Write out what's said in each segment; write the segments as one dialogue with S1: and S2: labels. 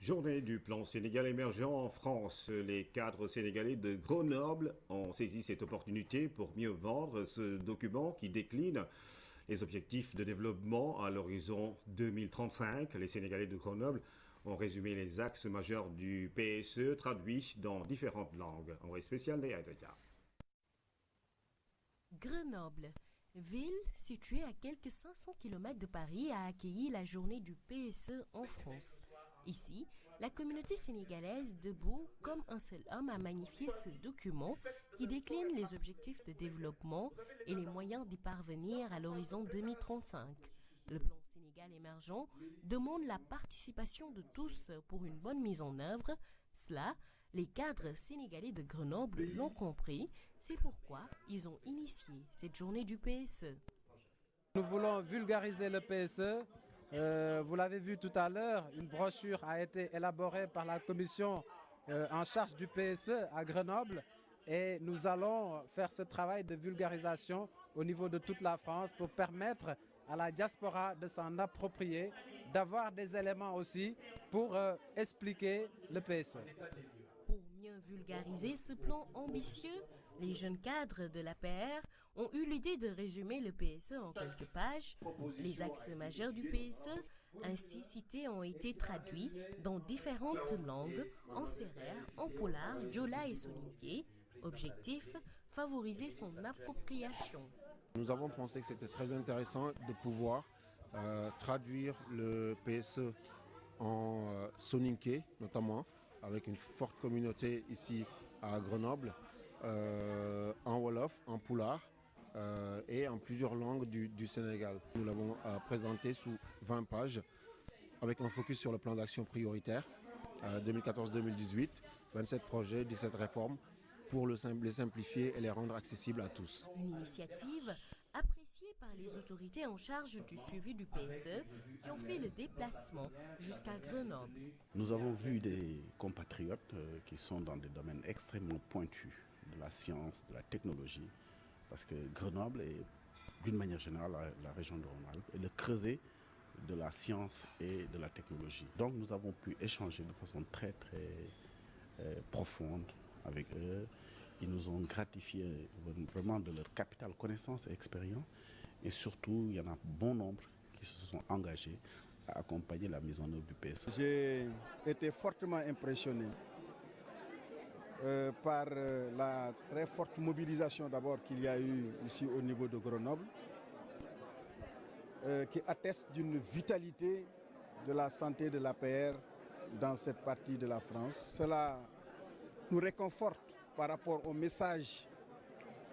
S1: Journée du plan Sénégal émergent en France. Les cadres sénégalais de Grenoble ont saisi cette opportunité pour mieux vendre ce document qui décline les objectifs de développement à l'horizon 2035. Les Sénégalais de Grenoble ont résumé les axes majeurs du PSE traduits dans différentes langues. Envoyé spécial Léa Doya.
S2: Grenoble, ville située à quelques 500 km de Paris, a accueilli la journée du PSE en France. Ici, la communauté sénégalaise, debout comme un seul homme, a magnifié ce document qui décline les objectifs de développement et les moyens d'y parvenir à l'horizon 2035. Le plan Sénégal émergent demande la participation de tous pour une bonne mise en œuvre. Cela, les cadres sénégalais de Grenoble l'ont compris. C'est pourquoi ils ont initié cette journée du PSE.
S3: Nous voulons vulgariser le PSE. Vous l'avez vu tout à l'heure, une brochure a été élaborée par la commission en charge du PSE à Grenoble et nous allons faire ce travail de vulgarisation au niveau de toute la France pour permettre à la diaspora de s'en approprier, d'avoir des éléments aussi pour expliquer le PSE.
S2: Pour mieux vulgariser ce plan ambitieux, les jeunes cadres de l'APR ont eu l'idée de résumer le PSE en quelques pages. Les axes majeurs du PSE, ainsi cités, ont été traduits dans différentes langues, en sérère, en polar, djola et soninké. Objectif, favoriser son appropriation.
S4: Nous avons pensé que c'était très intéressant de pouvoir traduire le PSE en soninké notamment, avec une forte communauté ici à Grenoble, en wolof, en poulard et en plusieurs langues du Sénégal. Nous l'avons présenté sous 20 pages avec un focus sur le plan d'action prioritaire 2014-2018, 27 projets, 17 réformes pour les simplifier et les rendre accessibles à tous.
S2: Une initiative appréciée par les autorités en charge du suivi du PSE qui ont fait le déplacement jusqu'à Grenoble.
S5: Nous avons vu des compatriotes qui sont dans des domaines extrêmement pointus de la science, de la technologie, parce que Grenoble est, d'une manière générale, la région de Rhône-Alpes est le creuset de la science et de la technologie. Donc nous avons pu échanger de façon très profonde avec eux. Ils nous ont gratifié vraiment de leur capital connaissance et expérience. Et surtout, il y en a bon nombre qui se sont engagés à accompagner la mise en œuvre du PSE.
S6: J'ai été fortement impressionné par la très forte mobilisation d'abord qu'il y a eu ici au niveau de Grenoble, qui atteste d'une vitalité de la santé de l'APR dans cette partie de la France. Cela nous réconforte par rapport au message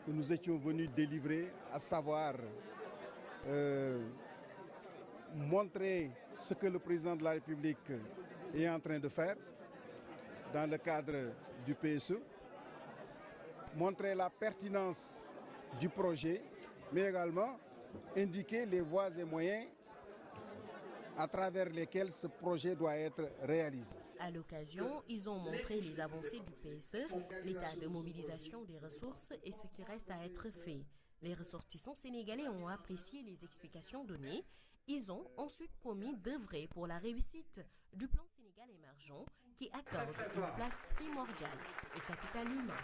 S6: que nous étions venus délivrer, à savoir montrer ce que le président de la République est en train de faire dans le cadre du PSE, montrer la pertinence du projet, mais également indiquer les voies et moyens à travers lesquels ce projet doit être réalisé.
S2: À l'occasion, ils ont montré les avancées du PSE, l'état de mobilisation des ressources et ce qui reste à être fait. Les ressortissants sénégalais ont apprécié les explications données. Ils ont ensuite promis d'œuvrer pour la réussite du plan Sénégal émergent qui accorde une place primordiale au capital humain.